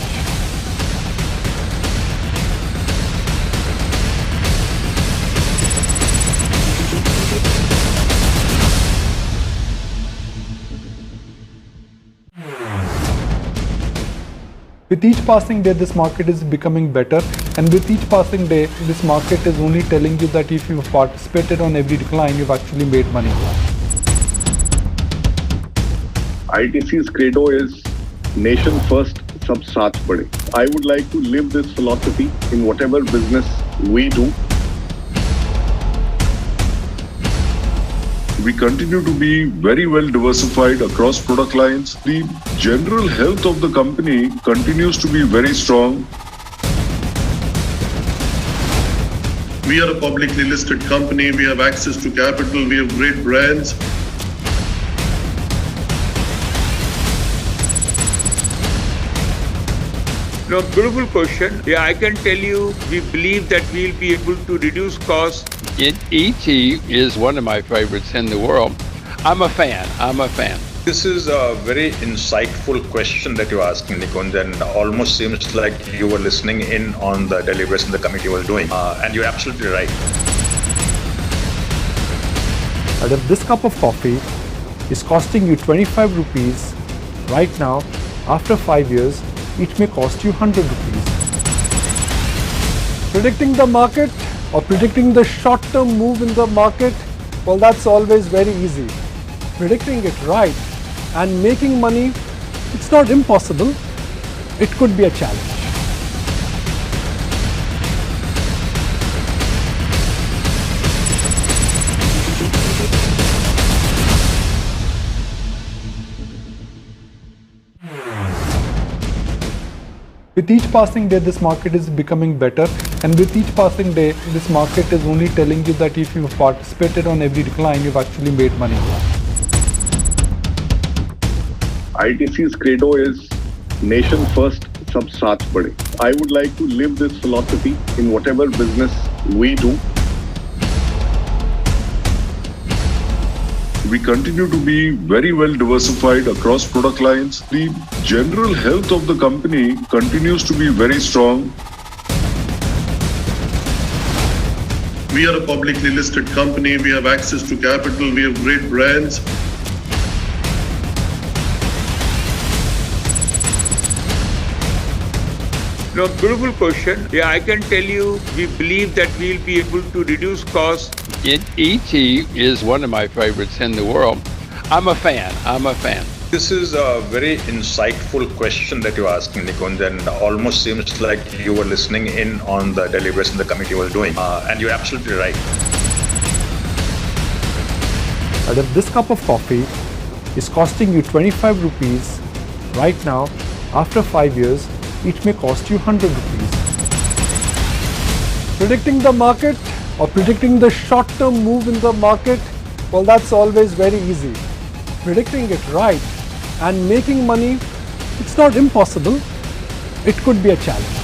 With each passing day, this market is becoming better, and with each passing day, this market is only telling you that if you've participated on every decline, you've actually made money. ITC's credo is nation first, sab saath bade. I would like to live this philosophy in whatever business we do. We continue to be very well diversified across product lines. The general health of the company continues to be very strong. We are a publicly listed company. We have access to capital. We have great brands. No, beautiful question. Yeah, I can tell you, we believe that we'll be able to reduce costs. ET is one of my favorites in the world. I'm a fan. This is a very insightful question that you're asking, Nikunj, and almost seems like you were listening in on the deliberation the committee was doing. And you're absolutely right. But if this cup of coffee is costing you 25 rupees right now, after 5 years, it may cost you 100 rupees. Predicting the market or predicting the short-term move in the market, well, that's always very easy. Predicting it right and making money, it's not impossible. It could be a challenge. With each passing day, this market is becoming better, and with each passing day, this market is only telling you that if you've participated on every decline, you've actually made money. ITC's credo is nation first, sab saath bade. I would like to live this philosophy in whatever business we do. We continue to be very well diversified across product lines. The general health of the company continues to be very strong. We are a publicly listed company. We have access to capital. We have great brands. No, beautiful question. Yeah, I can tell you, we believe that we'll be able to reduce costs. ET is one of my favorites in the world. I'm a fan. This is a very insightful question that you're asking, Nikunj, and almost seems like you were listening in on the deliberation the committee was doing. And you're absolutely right. And if this cup of coffee is costing you 25 rupees right now, after 5 years, it may cost you 100 rupees. Predicting the market or predicting the short-term move in the market, well, that's always very easy. Predicting it right and making money, it's not impossible. It could be a challenge.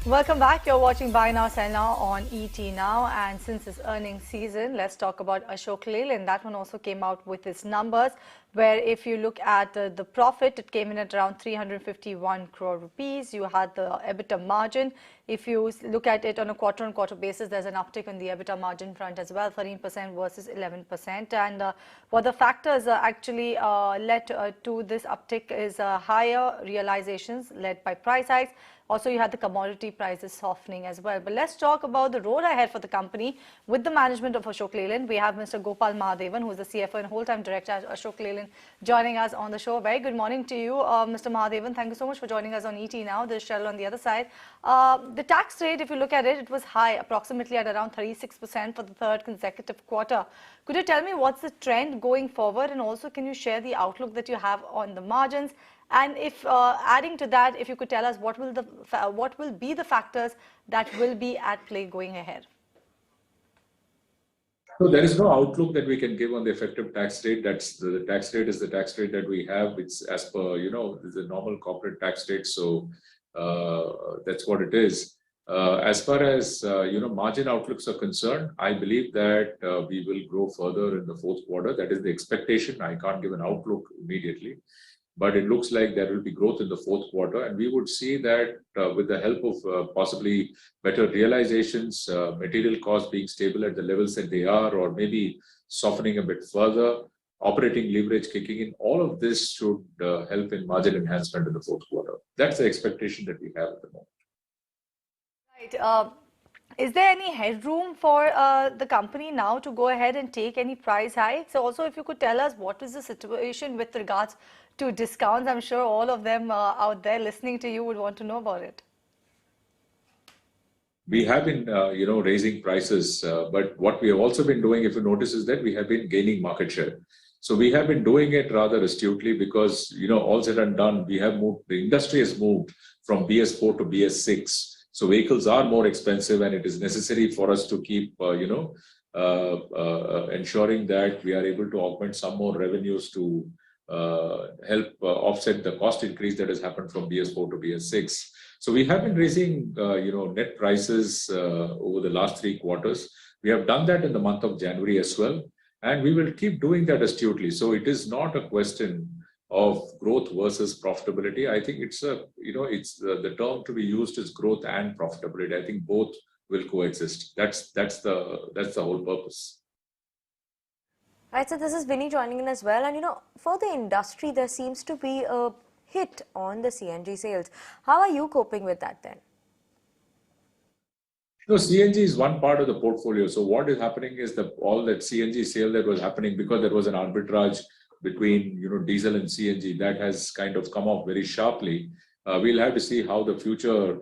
Welcome back. You're watching Buy Now, Sell Now on ET Now. And since it's earnings season, let's talk about Ashok Leyland. That one also came out with its numbers, where if you look at the profit, it came in at around 351 crore rupees. You had the EBITDA margin. If you look at it on a quarter-on-quarter basis, there's an uptick on the EBITDA margin front as well, 13% versus 11%. And what the factors actually led to this uptick is higher realizations led by price hikes. Also, you had the commodity prices softening as well. But let's talk about the road ahead for the company with the management of Ashok Leyland. We have Mr. Gopal Mahadevan, who is the CFO and whole-time director at Ashok Leyland, joining us on the show. Very good morning to you, Mr. Mahadevan. Thank you so much for joining us on ET Now. There's Cheryl on the other side. The tax rate, if you look at it, it was high, approximately at around 36% for the third consecutive quarter. Could you tell me what's the trend going forward? And also, can you share the outlook that you have on the margins? And if adding to that, if you could tell us what will be the factors that will be at play going ahead? So there is no outlook that we can give on the effective tax rate. That's the tax rate is the tax rate that we have. It's as per, the normal corporate tax rate. So that's what it is. As far as, margin outlooks are concerned, I believe that we will grow further in the fourth quarter. That is the expectation. I can't give an outlook immediately. But it looks like there will be growth in the fourth quarter, and we would see that with the help of possibly better realizations, material costs being stable at the levels that they are, or maybe softening a bit further, operating leverage kicking in, all of this should help in margin enhancement in the fourth quarter. That's the expectation that we have at the moment. Right. Is there any headroom for the company now to go ahead and take any price hikes? Also, if you could tell us what is the situation with regards to discounts. I'm sure all of them out there listening to you would want to know about it. We have been, raising prices, but what we have also been doing, if you notice, is that we have been gaining market share. So we have been doing it rather astutely because, all said and done, we have moved, the industry has moved from BS4 to BS6. So vehicles are more expensive, and it is necessary for us to keep, ensuring that we are able to augment some more revenues to help offset the cost increase that has happened from BS4 to BS6. So we have been raising, net prices over the last 3 quarters. We have done that in the month of January as well, and we will keep doing that astutely. So it is not a question of growth versus profitability. I think it's the term to be used is growth and profitability. I think both will coexist. That's the whole purpose. Right, so this is Vinny joining in as well. And for the industry, there seems to be a hit on the CNG sales. How are you coping with that then? No, CNG is one part of the portfolio. So what is happening is that all that CNG sale that was happening, because there was an arbitrage between diesel and CNG, that has kind of come off very sharply. We'll have to see how the future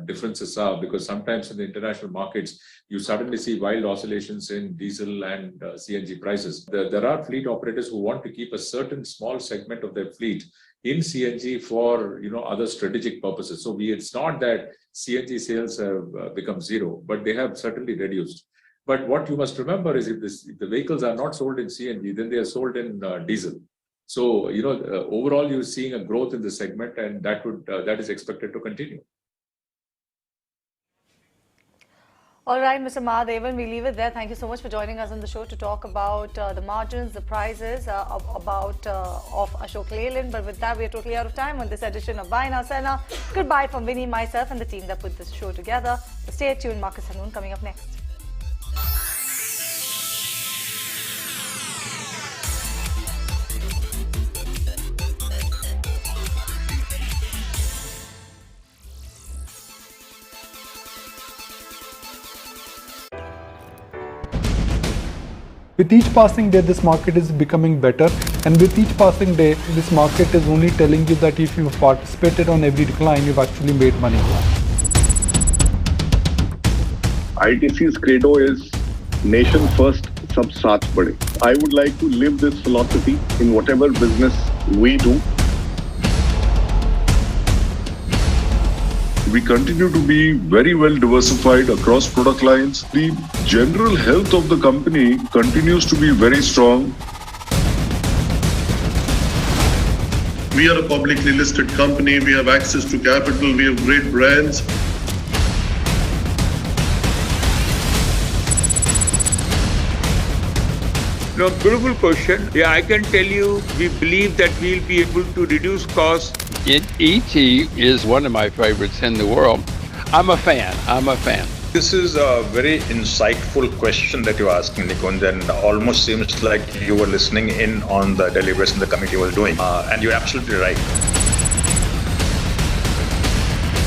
differences are, because sometimes in the international markets you suddenly see wild oscillations in diesel and CNG prices. There are fleet operators who want to keep a certain small segment of their fleet in CNG for other strategic purposes. So it's not that CNG sales have become zero, but they have certainly reduced. But what you must remember is if the vehicles are not sold in CNG, then they are sold in diesel. So, overall, you're seeing a growth in the segment, and that is expected to continue. All right, Mr. Mahadevan, we leave it there. Thank you so much for joining us on the show to talk about the margins, the prices of Ashok Leyland. But with that, we are totally out of time on this edition of Buy Now Sell Now. Goodbye from Vinny, myself, and the team that put this show together. Stay tuned. Marcus Hanoon coming up next. With each passing day, this market is becoming better, and with each passing day, this market is only telling you that if you've participated on every decline, you've actually made money. ITC's credo is nation first, sab saath bade. I would like to live this philosophy in whatever business we do. We continue to be very well diversified across product lines. The general health of the company continues to be very strong. We are a publicly listed company. We have access to capital. We have great brands. No, beautiful question. Yeah, I can tell you, we believe that we'll be able to reduce costs. ET is one of my favorites in the world. I'm a fan. This is a very insightful question that you're asking, Nikunj, and almost seems like you were listening in on the deliberation the committee was doing. And you're absolutely right.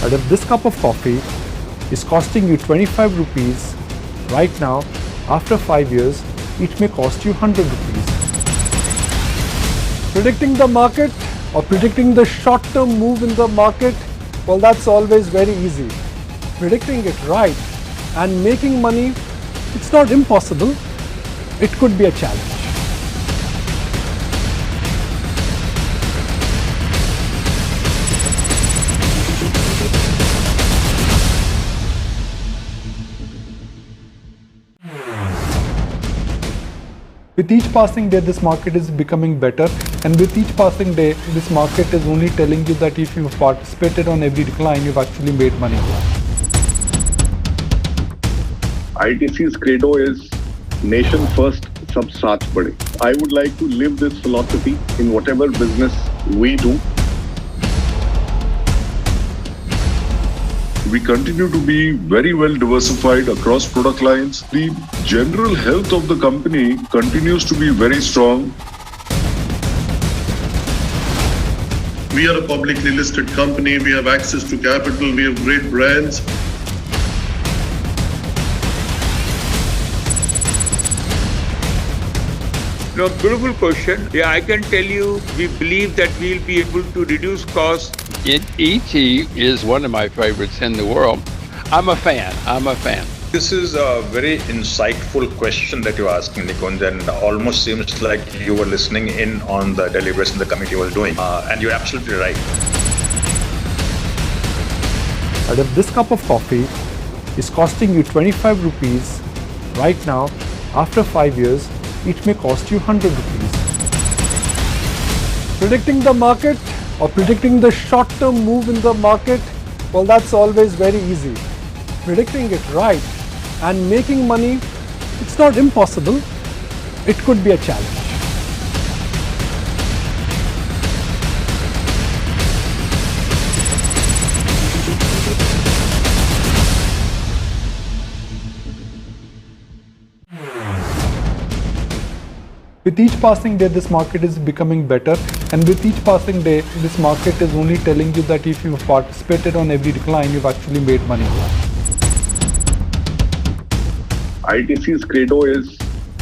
And if this cup of coffee is costing you 25 rupees right now, after 5 years, it may cost you 100 rupees. Predicting the market or predicting the short-term move in the market, well, that's always very easy. Predicting it right and making money, it's not impossible. It could be a challenge. With each passing day, this market is becoming better, and with each passing day, this market is only telling you that if you've participated on every decline, you've actually made money. ITC's credo is nation first, sab saath bade. I would like to live this philosophy in whatever business we do. We continue to be very well diversified across product lines. The general health of the company continues to be very strong. We are a publicly listed company. We have access to capital. We have great brands. No, beautiful question. Yeah, I can tell you, we believe that we'll be able to reduce costs. ET is one of my favorites in the world. I'm a fan. This is a very insightful question that you're asking, Nikunj, and almost seems like you were listening in on the deliberation the committee was doing. And you're absolutely right. And if this cup of coffee is costing you 25 rupees right now, after 5 years, it may cost you 100 rupees. Predicting the market or predicting the short-term move in the market, well, that's always very easy. Predicting it right and making money, it's not impossible. It could be a challenge. With each passing day, this market is becoming better, and with each passing day, this market is only telling you that if you've participated on every decline, you've actually made money. ITC's credo is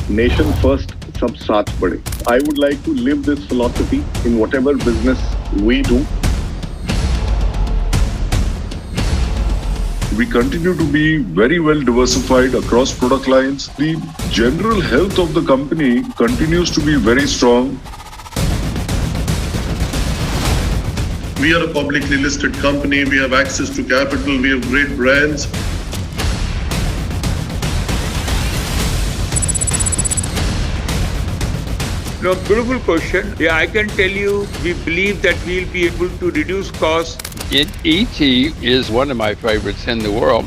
nation first, sab saath bade. I would like to live this philosophy in whatever business we do. We continue to be very well diversified across product lines. The general health of the company continues to be very strong. We are a publicly listed company. We have access to capital. We have great brands. No, beautiful question. Yeah, I can tell you, we believe that we'll be able to reduce costs. ET is one of my favorites in the world.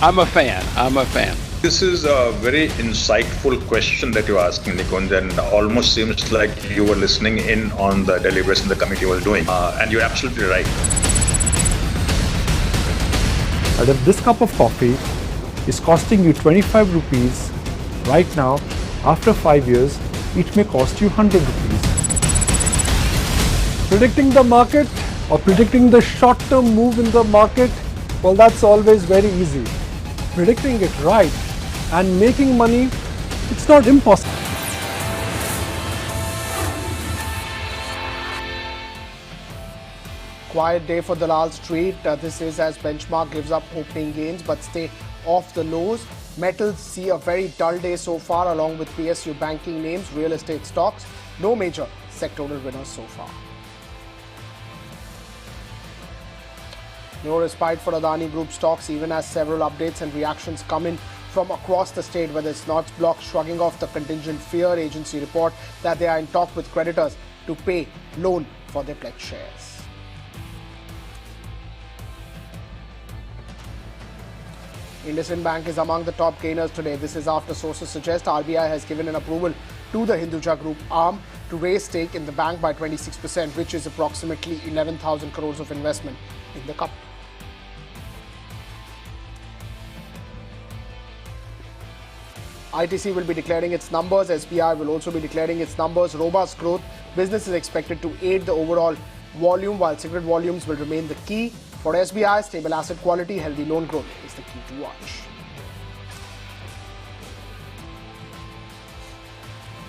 I'm a fan. I'm a fan. This is a very insightful question that you're asking, Nikunj, and almost seems like you were listening in on the deliberation the committee was doing. And you're absolutely right. And if this cup of coffee is costing you 25 rupees right now, after 5 years, it may cost you 100 rupees. Predicting the market or predicting the short-term move in the market, well, that's always very easy. Predicting it right and making money, it's not impossible. Quiet day for Dalal Street. This is as benchmark gives up opening gains but stay off the lows. Metals see a very dull day so far along with PSU banking names, real estate stocks. No major sectoral winners so far. No respite for Adani Group stocks even as several updates and reactions come in from across the state, whether it's North Block shrugging off the contingent fear agency report that they are in talk with creditors to pay loan for their pledged shares. IndusInd Bank is among the top gainers today. This is after sources suggest RBI has given an approval to the Hinduja Group arm to raise stake in the bank by 26%, which is approximately 11,000 crores of investment in the company. ITC will be declaring its numbers. SBI will also be declaring its numbers. Robust growth. Business is expected to aid the overall volume, while cigarette volumes will remain the key. For SBI, stable asset quality, healthy loan growth is the key to watch.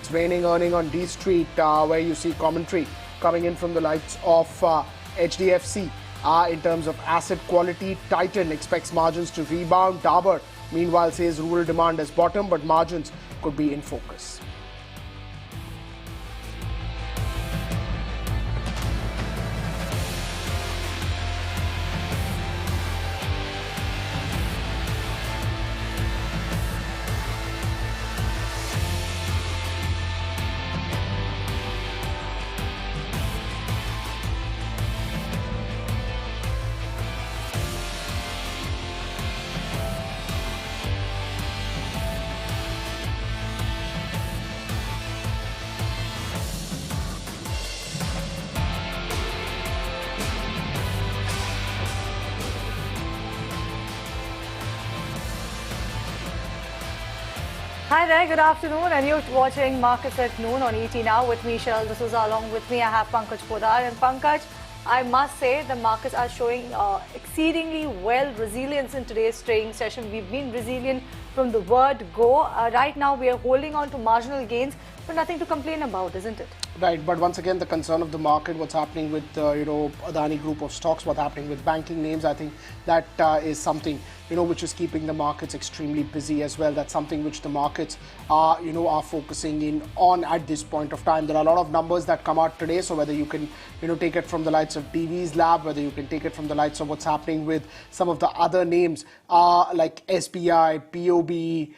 It's raining earning on D Street, where you see commentary coming in from the likes of HDFC. In terms of asset quality, Titan expects margins to rebound. Dabur, meanwhile, says rural demand has bottomed, but margins could be in focus. Hi there, good afternoon, and you're watching Markets at Noon on ET Now with me, Cheryl D'Souza. Along with me, I have Pankaj Poddar. And Pankaj, I must say the markets are showing exceedingly well resilience in today's trading session. We've been resilient from the word go. Right now, we are holding on to marginal gains, but nothing to complain about, isn't it? Right, but once again, the concern of the market, what's happening with Adani Group of stocks, what's happening with banking names, I think that is something which is keeping the markets extremely busy as well. That's something which the markets are focusing in on at this point of time. There are a lot of numbers that come out today, so whether you can take it from the likes of DV's Lab, whether you can take it from the likes of what's happening with some of the other names like SBI, POB.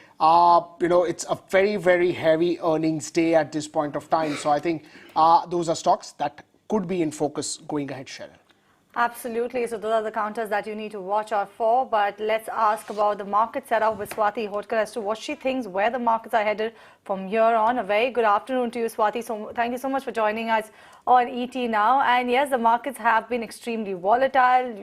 It's a very, very heavy earnings day at this point of time. So I think those are stocks that could be in focus going ahead, Cheryl. Absolutely. So those are the counters that you need to watch out for. But let's ask about the market setup with Swati Hotkar as to what she thinks, where the markets are headed from here on. A very good afternoon to you, Swati. So thank you so much for joining us on ET Now. And yes, the markets have been extremely volatile.